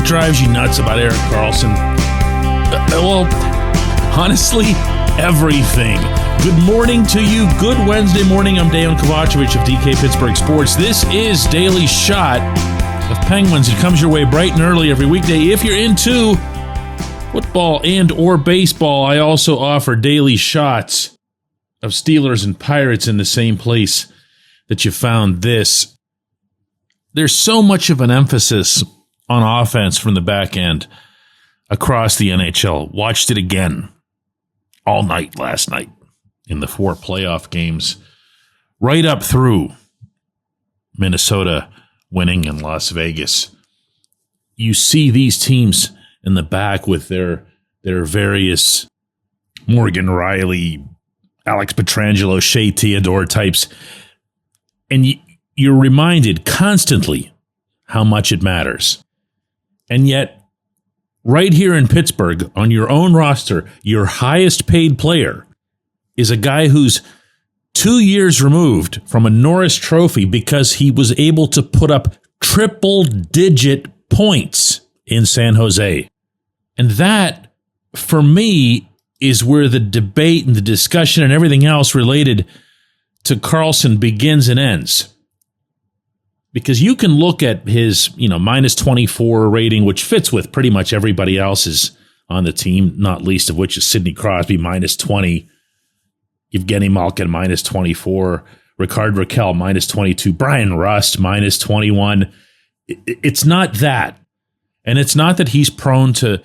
drives you nuts about Erik Karlsson? Well, honestly, everything. Good morning to you. Good Wednesday morning. I'm Dejan Kovacevic of DK Pittsburgh Sports. This is Daily Shot of Penguins. It comes your way bright and early every weekday. If you're into football and or baseball, I also offer daily shots of Steelers and Pirates in the same place that you found this. There's so much of an emphasis on offense from the back end across the NHL. Watched it again all night last night in the 4 playoff games, right up through Minnesota winning in Las Vegas. You see these teams in the back with their various Morgan Rielly, Alex Pietrangelo, Shea Theodore types, and you're reminded constantly how much it matters. And yet, right here in Pittsburgh, on your own roster, your highest paid player is a guy who's 2 years removed from a Norris Trophy because he was able to put up triple-digit points in San Jose. And that, for me, is where the debate and the discussion and everything else related to Karlsson begins and ends. Because you can look at his, minus 24 rating, which fits with pretty much everybody else's on the team, not least of which is Sidney Crosby, minus 20, Evgeny Malkin, minus 24, Ricard Raquel, minus 22, Brian Rust, minus 21. It's not that. And it's not that he's prone to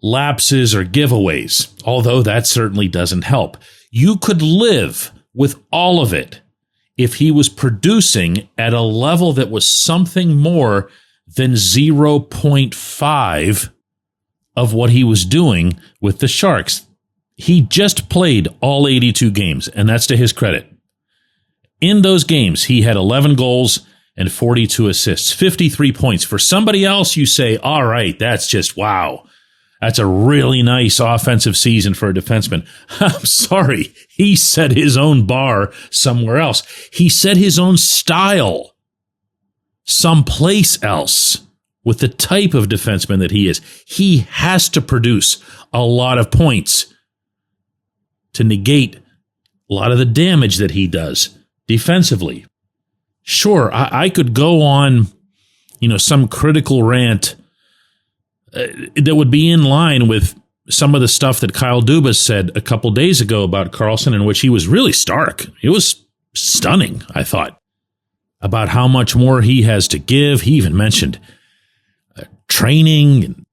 lapses or giveaways, although that certainly doesn't help. You could live with all of it if he was producing at a level that was something more than 0.5 of what he was doing with the Sharks. He just played all 82 games, and that's to his credit. In those games, he had 11 goals and 42 assists, 53 points. For somebody else, you say, all right, that's just wow. That's a really nice offensive season for a defenseman. I'm sorry. He set his own bar somewhere else. He set his own style someplace else with the type of defenseman that he is. He has to produce a lot of points to negate a lot of the damage that he does defensively. Sure, I could go on, some critical rant that would be in line with some of the stuff that Kyle Dubas said a couple days ago about Karlsson, in which he was really stark. It was stunning, I thought, about how much more he has to give. He even mentioned training and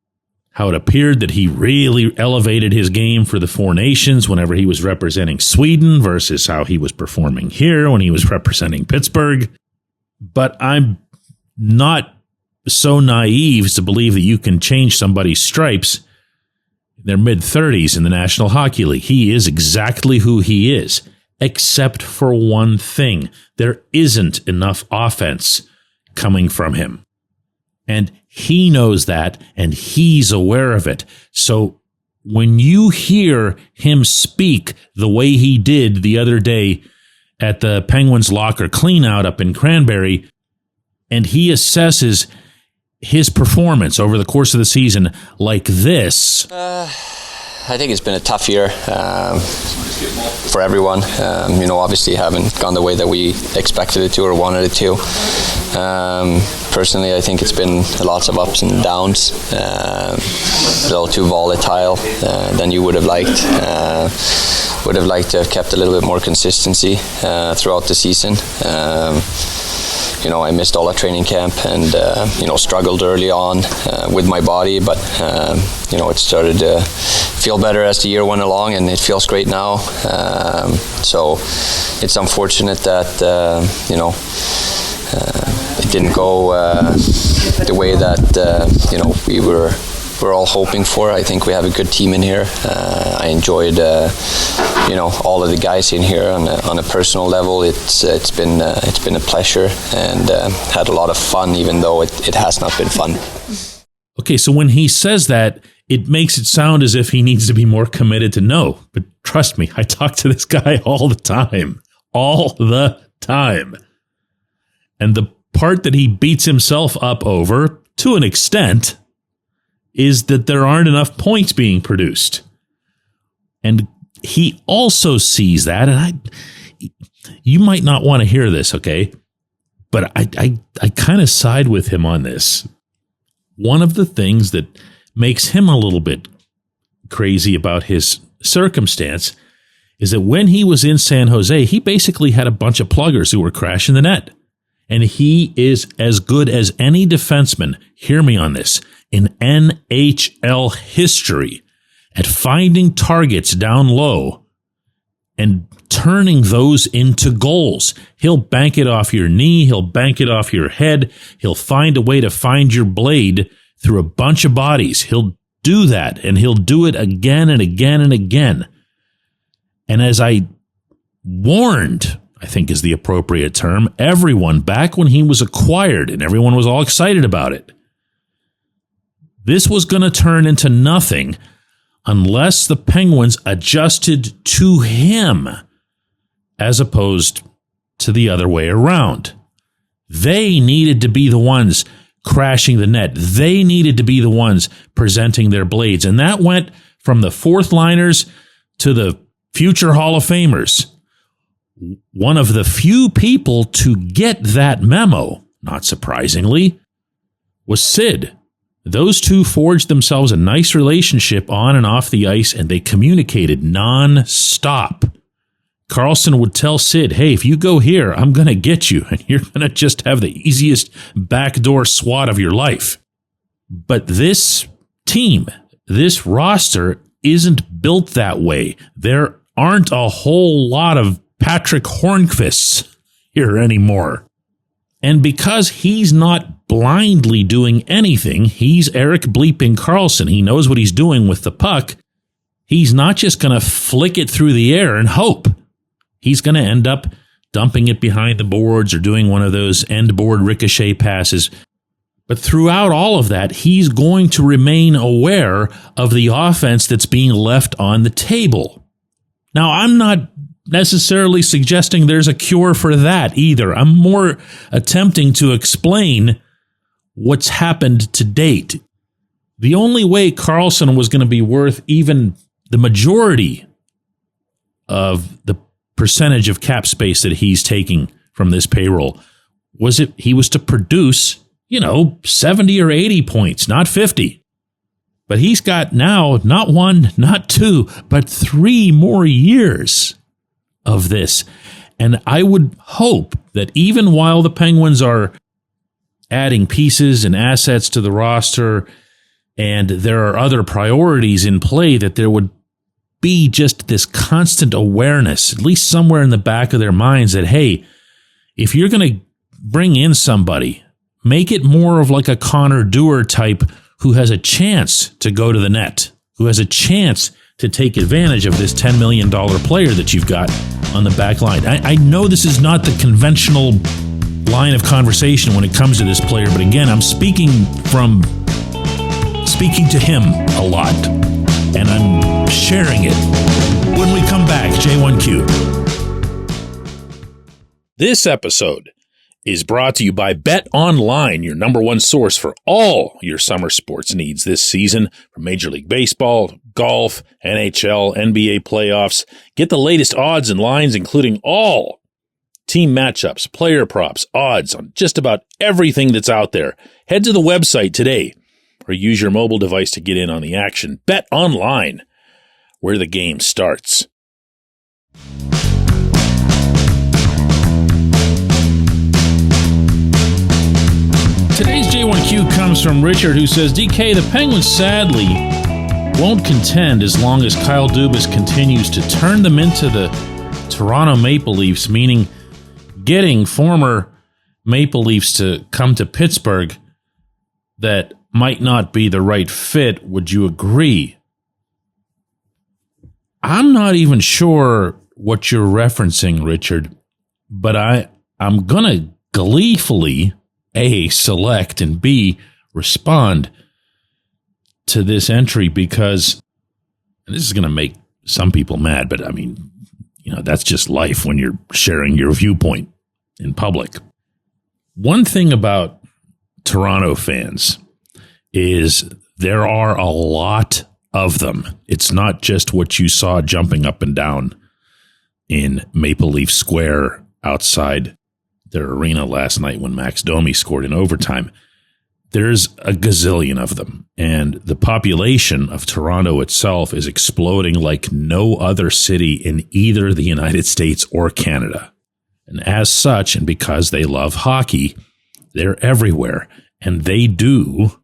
how it appeared that he really elevated his game for the Four Nations whenever he was representing Sweden versus how he was performing here when he was representing Pittsburgh. But I'm not so naive as to believe that you can change somebody's stripes in their mid-30s in the National Hockey League. He is exactly who he is, except for one thing. There isn't enough offense coming from him. And he knows that, and he's aware of it. So when you hear him speak the way he did the other day at the Penguins locker cleanout up in Cranberry, and he assesses his performance over the course of the season like this. I think it's been a tough year for everyone. Obviously haven't gone the way that we expected it to or wanted it to. Personally, I think it's been lots of ups and downs. A little too volatile than you would have liked. Would have liked to have kept a little bit more consistency throughout the season. I missed all our training camp and, struggled early on with my body, but, it started to feel better as the year went along, and it feels great now. So it's unfortunate that, it didn't go the way that, we're all hoping for. I think we have a good team in here. I enjoyed, all of the guys in here on a personal level. It's been a pleasure and had a lot of fun, even though it has not been fun. Okay, so when he says that, it makes it sound as if he needs to be more committed to no. But trust me, I talk to this guy all the time. And the part that he beats himself up over, to an extent, is that there aren't enough points being produced. And he also sees that, and you might not want to hear this, okay? But I kind of side with him on this. One of the things that makes him a little bit crazy about his circumstance is that when he was in San Jose, he basically had a bunch of pluggers who were crashing the net. And he is as good as any defenseman, hear me on this, in NHL history at finding targets down low and turning those into goals. He'll bank it off your knee. He'll bank it off your head. He'll find a way to find your blade through a bunch of bodies. He'll do that, and he'll do it again and again and again. And as I warned, I think is the appropriate term, everyone back when he was acquired, and everyone was all excited about it, this was going to turn into nothing unless the Penguins adjusted to him as opposed to the other way around. They needed to be the ones crashing the net. They needed to be the ones presenting their blades. And that went from the fourth liners to the future Hall of Famers. One of the few people to get that memo, not surprisingly, was Sid. Those two forged themselves a nice relationship on and off the ice, and they communicated non-stop. Karlsson would tell Sid, hey, if you go here, I'm going to get you, and you're going to just have the easiest backdoor swat of your life. But this team, this roster, isn't built that way. There aren't a whole lot of Patrick Hornqvists here anymore. And because he's not blindly doing anything, he's Erik bleeping Karlsson. He knows what he's doing with the puck. He's not just going to flick it through the air and hope. He's going to end up dumping it behind the boards or doing one of those end board ricochet passes. But throughout all of that, he's going to remain aware of the offense that's being left on the table. Now, I'm not necessarily suggesting there's a cure for that either. I'm more attempting to explain what's happened to date. The only way Karlsson was going to be worth even the majority of the percentage of cap space that he's taking from this payroll was if he was to produce, 70 or 80 points, not 50. But he's got now not one, not two, but 3 more years of this. And I would hope that even while the Penguins are adding pieces and assets to the roster and there are other priorities in play, that there would be just this constant awareness, at least somewhere in the back of their minds, that, hey, if you're going to bring in somebody, make it more of like a Connor Dewar type who has a chance to go to the net, who has a chance to take advantage of this $10 million player that you've got on the back line. I know this is not the conventional line of conversation when it comes to this player, but again, I'm speaking to him a lot, and I'm sharing it. When we come back, J1Q. This episode is brought to you by Bet Online, your number one source for all your summer sports needs this season, from Major League Baseball, golf, NHL, NBA playoffs. Get the latest odds and lines, including all team matchups, player props, odds on just about everything that's out there. Head to the website today or use your mobile device to get in on the action. Bet Online, where the game starts. Today's J1Q comes from Richard, who says, DK, the Penguins sadly won't contend as long as Kyle Dubas continues to turn them into the Toronto Maple Leafs, meaning getting former Maple Leafs to come to Pittsburgh that might not be the right fit. Would you agree? I'm not even sure what you're referencing, Richard, but I'm going to gleefully A, select, and B, respond to this entry because this is going to make some people mad, but I mean, that's just life when you're sharing your viewpoint in public. One thing about Toronto fans is There are a lot of them. It's not just what you saw jumping up and down in Maple Leaf Square outside their arena last night when Max Domi scored in overtime. There's a gazillion of them, and the population of Toronto itself is exploding like no other city in either the United States or Canada. And as such, and because they love hockey, they're everywhere, and they do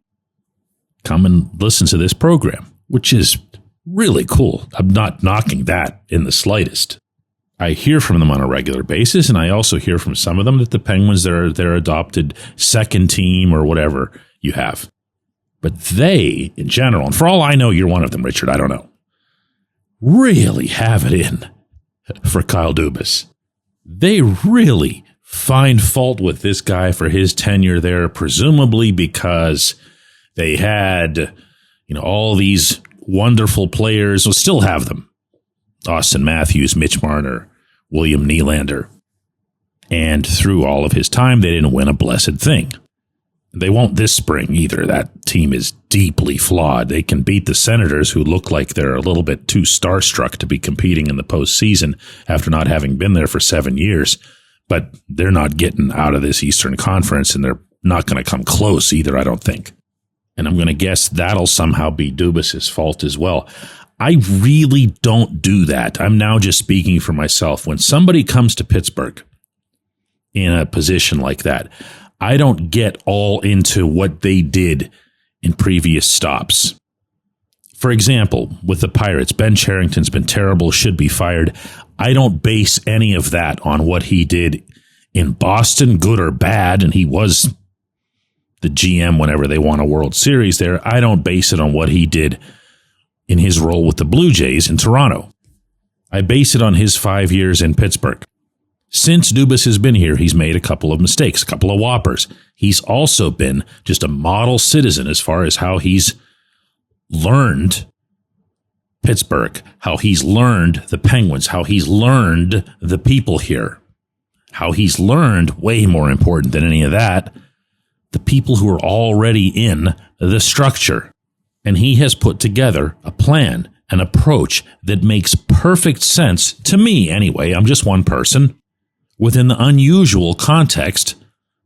come and listen to this program, which is really cool. I'm not knocking that in the slightest. I hear from them on a regular basis, and I also hear from some of them that the Penguins are their adopted second team or whatever you have. But they, in general, and for all I know, you're one of them, Richard, I don't know, really have it in for Kyle Dubas. They really find fault with this guy for his tenure there, presumably because they had, all these wonderful players, will still have them. Austin Matthews, Mitch Marner, William Nylander. And through all of his time, they didn't win a blessed thing. They won't this spring either. That team is deeply flawed. They can beat the Senators, who look like they're a little bit too starstruck to be competing in the postseason after not having been there for 7 years. But they're not getting out of this Eastern Conference, and they're not going to come close either, I don't think. And I'm going to guess that'll somehow be Dubas' fault as well. I really don't do that. I'm now just speaking for myself. When somebody comes to Pittsburgh in a position like that, I don't get all into what they did in previous stops. For example, with the Pirates, Ben Cherington's been terrible, should be fired. I don't base any of that on what he did in Boston, good or bad, and he was the GM whenever they won a World Series there. I don't base it on what he did in his role with the Blue Jays in Toronto. I base it on his 5 years in Pittsburgh. Since Dubas has been here, he's made a couple of mistakes, a couple of whoppers. He's also been just a model citizen as far as how he's learned Pittsburgh, how he's learned the Penguins, how he's learned the people here, how he's learned, way more important than any of that, the people who are already in the structure. And he has put together a plan, an approach that makes perfect sense to me anyway. I'm just one person within the unusual context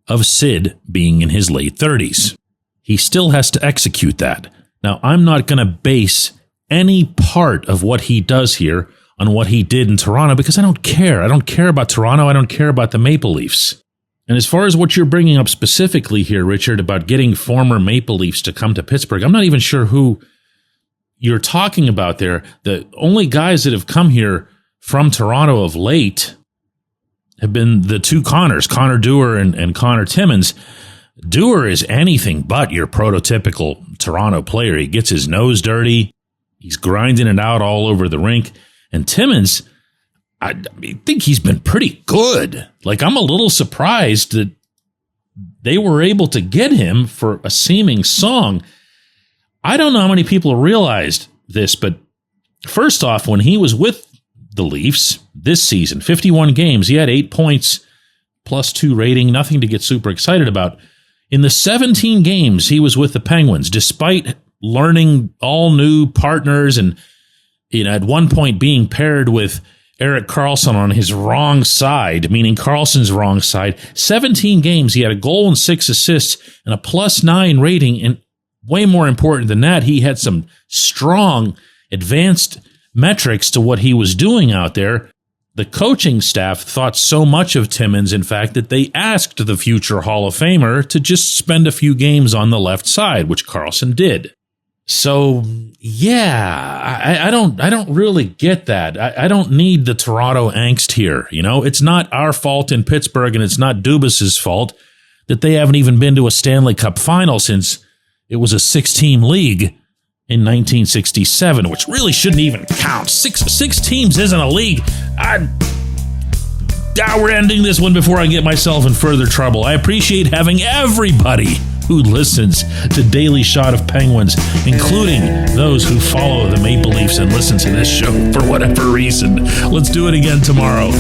of Sid being in his late 30s. He still has to execute that. Now, I'm not going to base any part of what he does here on what he did in Toronto because I don't care. I don't care about Toronto. I don't care about the Maple Leafs. And as far as what you're bringing up specifically here, Richard, about getting former Maple Leafs to come to Pittsburgh, I'm not even sure who you're talking about there. The only guys that have come here from Toronto of late have been the two Connors, Connor Dewar and Connor Timmins. Dewar is anything but your prototypical Toronto player. He gets his nose dirty. He's grinding it out all over the rink. And Timmins, I think he's been pretty good. Like, I'm a little surprised that they were able to get him for a seeming song. I don't know how many people realized this, but first off, when he was with the Leafs this season, 51 games, he had 8 points, +2 rating, nothing to get super excited about. In the 17 games he was with the Penguins, despite learning all new partners and at one point being paired with Erik Karlsson on his wrong side, meaning Karlsson's wrong side, 17 games, he had a goal and 6 assists and a +9 rating. And way more important than that, he had some strong, advanced metrics to what he was doing out there. The coaching staff thought so much of Timmins, in fact, that they asked the future Hall of Famer to just spend a few games on the left side, which Karlsson did. So, yeah, I don't really get that. I don't need the Toronto angst here. It's not our fault in Pittsburgh, and it's not Dubas's fault that they haven't even been to a Stanley Cup final since it was a 6-team league in 1967, which really shouldn't even count. Six teams isn't a league. We're ending this one before I get myself in further trouble. I appreciate having everybody who listens to Daily Shot of Penguins, including those who follow the Maple Leafs and listen to this show for whatever reason. Let's do it again tomorrow.